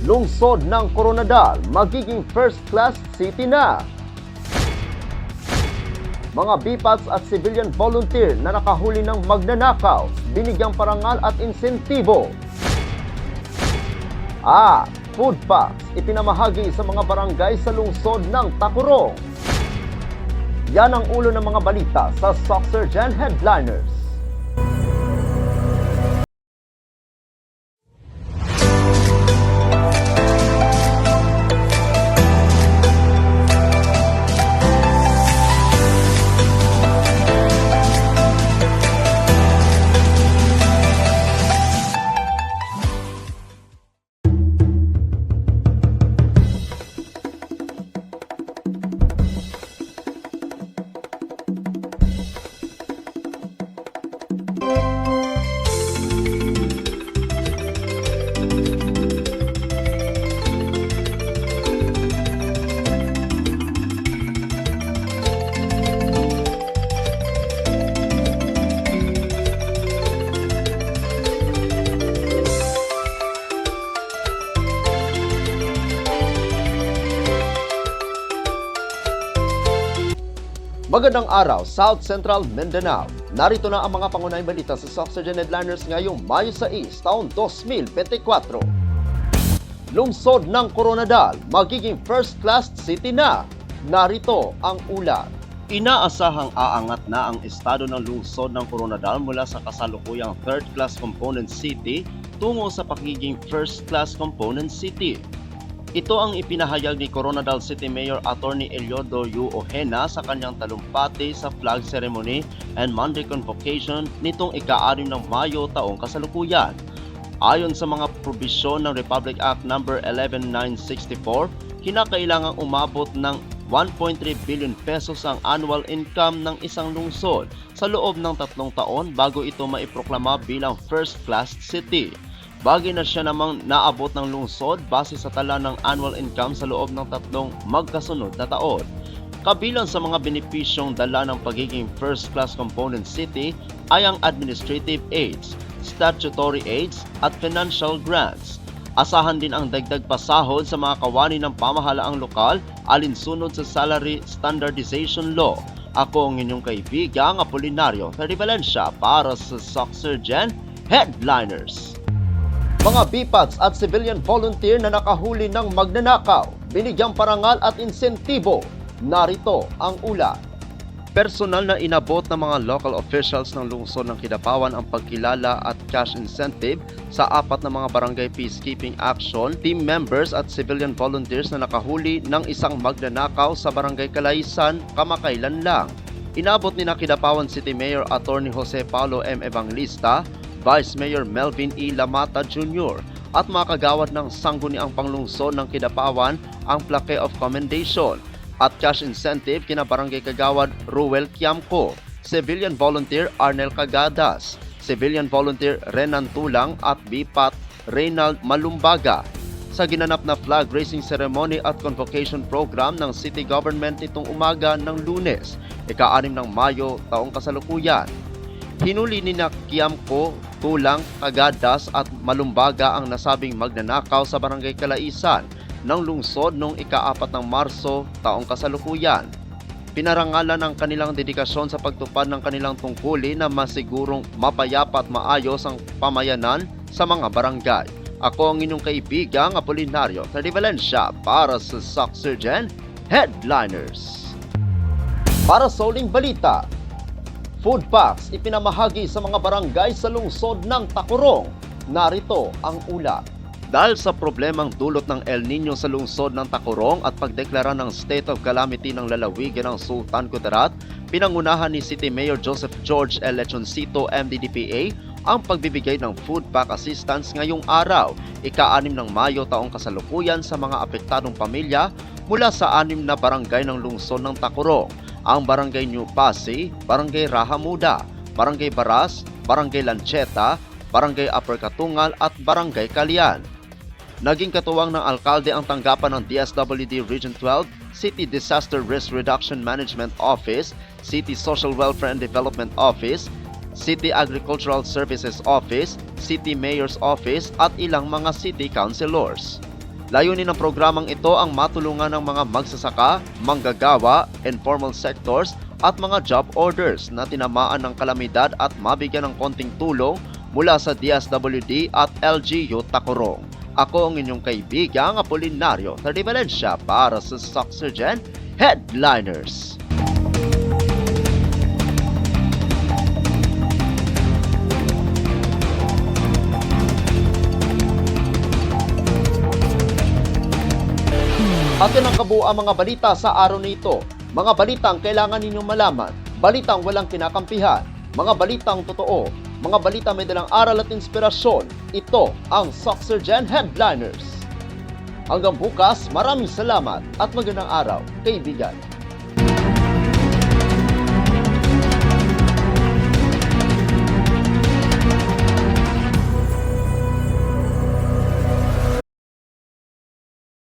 Lungsod ng Coronadal magiging first-class city na. Mga BPATs at civilian volunteer na nakahuli ng magnanakaw, binigyang parangal at insentibo. Food packs ipinamahagi sa mga barangay sa lungsod ng Tacurong. Yan ang ulo ng mga balita sa Soxergen Headliners. Magandang araw, South Central Mindanao. Narito na ang mga pangunahing balita sa Soxergen Headliners ngayong Mayo 6, taon 2024. Lungsod ng Coronadal magiging first-class city na. Narito ang ulat. Inaasahang aangat na ang estado ng lungsod ng Coronadal mula sa kasalukuyang third-class component city tungo sa pagiging first-class component city. Ito ang ipinahayag ni Coronadal City Mayor Attorney Eliodo U. Ojena sa kanyang talumpati sa flag ceremony and Monday convocation nitong ika-6 ng Mayo taong kasalukuyan. Ayon sa mga probisyon ng Republic Act No. 11964, kinakailangang umabot ng 1.3 billion pesos ang annual income ng isang lungsod sa loob ng 3 taon bago ito maiproklama bilang first-class city. Bagay na siya namang naabot ng lungsod base sa tala ng annual income sa loob ng 3 magkasunod na taon. Kabilang sa mga benepisyong dala ng pagiging first-class component city ay ang administrative aids, statutory aids at financial grants. Asahan din ang dagdag pasahod sa mga kawani ng pamahalaang lokal alinsunod sa Salary Standardization Law. Ako ang inyong kaibigang Apolinario Valencia para sa Soxergen Headliners. Mga BPATs at civilian volunteer na nakahuli ng magnanakaw, binigyang parangal at insentibo. Narito ang ulat. Personal na inabot ng mga local officials ng lungsod ng Kidapawan ang pagkilala at cash incentive sa 4 na mga barangay peacekeeping action team members at civilian volunteers na nakahuli ng isang magnanakaw sa barangay Kalaysan kamakailan lang. Inabot ni Kidapawan City Mayor Attorney Jose Paulo M. Evangelista, Vice Mayor Melvin E. Lamata Jr. at mga kagawad ng sangguniang panglungsod ng Kidapawan ang plaque of commendation at cash incentive kina barangay kagawad Ruel Quiamco, civilian volunteer Arnel Cagadas, civilian volunteer Renan Tulang at BPAT Reynald Malumbaga. Sa ginanap na flag raising ceremony at convocation program ng city government nitong umaga ng Lunes, ika-6 ng Mayo taong kasalukuyan. Hinuli ni Quiamco, Tulang, Cagadas at Malumbaga ang nasabing magnanakaw sa barangay Kalaisan ng lungsod noong ika-4 ng Marso taong kasalukuyan. Pinarangalan ang kanilang dedikasyon sa pagtupad ng kanilang tungkulin na masigurong mapayapa at maayos ang pamayanan sa mga barangay. Ako ang inyong kaibigang Apolinario Valencia para sa Soxergen Headliners. Para sa uling balita, food packs ipinamahagi sa mga barangay sa lungsod ng Tacurong. Narito ang ulat. Dahil sa problemang dulot ng El Nino sa lungsod ng Tacurong at pagdeklara ng state of calamity ng lalawigan ng Sultan Kudarat, pinangunahan ni City Mayor Joseph George L. Lechoncito MDDPA ang pagbibigay ng food pack assistance ngayong araw, ika-6 ng Mayo taong kasalukuyan sa mga apektadong pamilya mula sa 6 na barangay ng lungsod ng Tacurong. Ang Barangay New Pasay, Barangay Rahamuda, Barangay Baras, Barangay Lancheta, Barangay Upper Katungal at Barangay Kalian. Naging katuwang ng alkalde ang tanggapan ng DSWD Region 12, City Disaster Risk Reduction Management Office, City Social Welfare and Development Office, City Agricultural Services Office, City Mayor's Office at ilang mga city councilors. Layunin ng programang ito ang matulungan ng mga magsasaka, manggagawa, informal sectors at mga job orders na tinamaan ng kalamidad at mabigyan ng konting tulong mula sa DSWD at LGU Tacurong. Ako ang inyong kaibigang Apolinario Valencia para sa Soxygen Headliners. Atin ang kabuuan mga balita sa araw na ito. Mga balitang kailangan ninyong malaman, balitang walang kinakampihan, mga balitang totoo, mga balita may dalang aral at inspirasyon. Ito ang Soxygen Headliners. Hanggang bukas, maraming salamat at magandang araw, kaibigan.